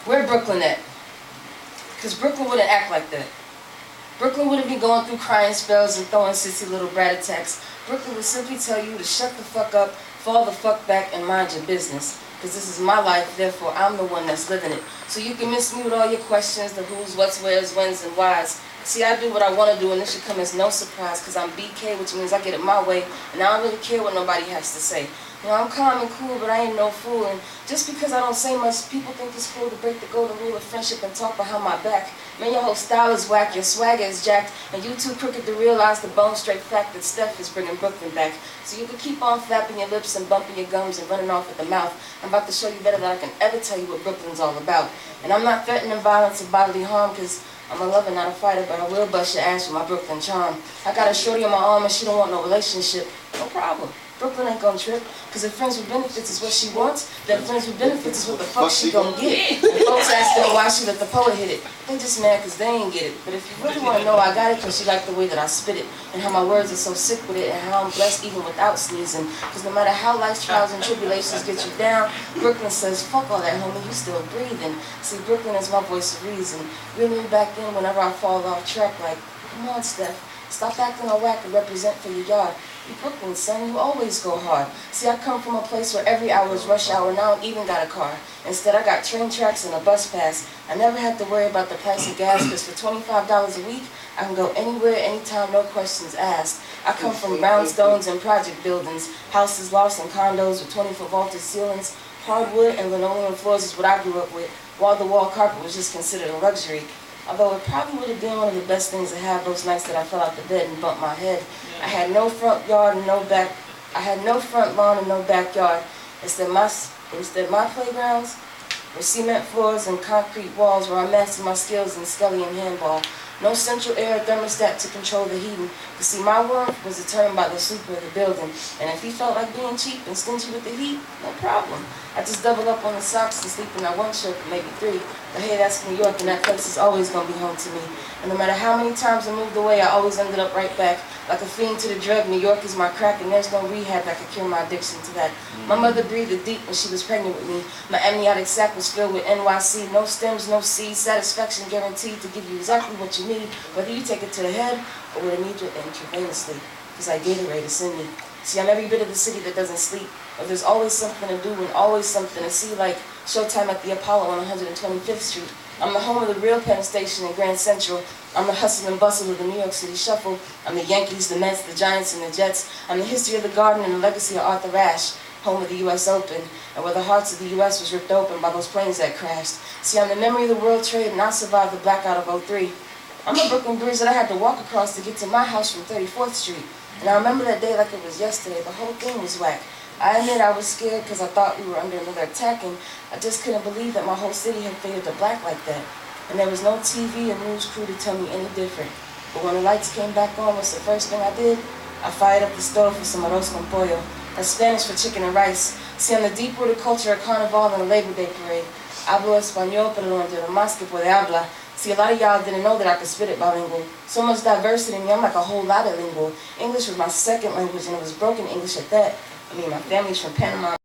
Where Brooklyn at? Because Brooklyn wouldn't act like that. Brooklyn wouldn't be going through crying spells and throwing sissy little brat attacks. Brooklyn would simply tell you to shut the fuck up, fall the fuck back, and mind your business. Because this is my life, therefore I'm the one that's living it. So you can miss me with all your questions, the who's, what's, where's, when's, and why's. See, I do what I want to do, and this should come as no surprise, because I'm BK, which means I get it my way, and I don't really care what nobody has to say. You know, I'm calm and cool, but I ain't no fool, and just because I don't say much, people think it's cool to break the golden rule of friendship and talk behind my back. Man, your whole style is whack, your swagger is jacked, and you too crooked to realize the bone-straight fact that Steph is bringing Brooklyn back. So you can keep on flapping your lips and bumping your gums and running off at the mouth. I'm about to show you better than I can ever tell you what Brooklyn's all about. And I'm not threatening violence or bodily harm, because I'm a lover, not a fighter, but I will bust your ass with my Brooklyn charm. I got a shorty on my arm and she don't want no relationship. No problem. Brooklyn ain't gonna trip, because if friends with benefits is what she wants, then friends with benefits is what the fuck she gonna get. And folks asking her why she let the poet hit it. They just mad because they ain't get it. But if you really want to know, I got it because she liked the way that I spit it, and how my words are so sick with it, and how I'm blessed even without sneezing. Because no matter how life's trials and tribulations get you down, Brooklyn says, fuck all that, homie, you still breathing. See, Brooklyn is my voice of reason. Reeling me back in whenever I fall off track, like, come on, Steph. Stop acting all whack and represent for your yard. You Brooklyn, son, you always go hard. See, I come from a place where every hour is rush hour, and I don't even got a car. Instead, I got train tracks and a bus pass. I never have to worry about the price of gas, because for $25 a week, I can go anywhere, anytime, no questions asked. I come from brownstones and project buildings, houses, lofts, and condos with 20-foot vaulted ceilings. Hardwood and linoleum floors is what I grew up with. Wall-to-wall carpet was just considered a luxury. Although it probably would have been one of the best things to have those nights that I fell out the bed and bumped my head. I had no front yard and no back. I had no front lawn and no backyard. Instead, my playgrounds were cement floors and concrete walls where I mastered my skills in skelly and handball. No central air thermostat to control the heating. You see, my world was determined by the super of the building. And if he felt like being cheap and stingy with the heat, no problem. I just double up on the socks and sleep in that one shirt, maybe three. But hey, that's New York, and that place is always going to be home to me. And no matter how many times I moved away, I always ended up right back. Like a fiend to the drug, New York is my crack, and there's no rehab that could cure my addiction to that. My mother breathed deep when she was pregnant with me. My amniotic sac was filled with NYC, no stems, no seeds, satisfaction guaranteed to give you exactly what you need, whether you take it to the head or with a needle intravenously. Because I Gatorade is in me. See, I'm every bit of the city that doesn't sleep. But there's always something to do and always something to see, like Showtime at the Apollo on 125th Street. I'm the home of the real Penn Station in Grand Central. I'm the hustle and bustle of the New York City Shuffle. I'm the Yankees, the Mets, the Giants, and the Jets. I'm the history of the Garden and the legacy of Arthur Ashe, home of the U.S. Open, and where the hearts of the U.S. was ripped open by those planes that crashed. See, I'm the memory of the World Trade, and I survived the blackout of '03. I'm a Brooklyn bridge that I had to walk across to get to my house from 34th Street. And I remember that day like it was yesterday. The whole thing was whack. I admit I was scared because I thought we were under another attack, and I just couldn't believe that my whole city had faded to black like that. And there was no TV or news crew to tell me any different. But when the lights came back on, what's the first thing I did? I fired up the stove for some arroz con pollo. That's Spanish for chicken and rice. See, I'm the deep-rooted culture of Carnival and the Labor Day parade. Hablo español, pero no entiendo más que puede hablar. See, a lot of y'all didn't know that I could spit it bilingual. So much diversity in me, I'm like a whole lot of lingual. English was my second language, and it was broken English at that. I mean, my family's from Panama.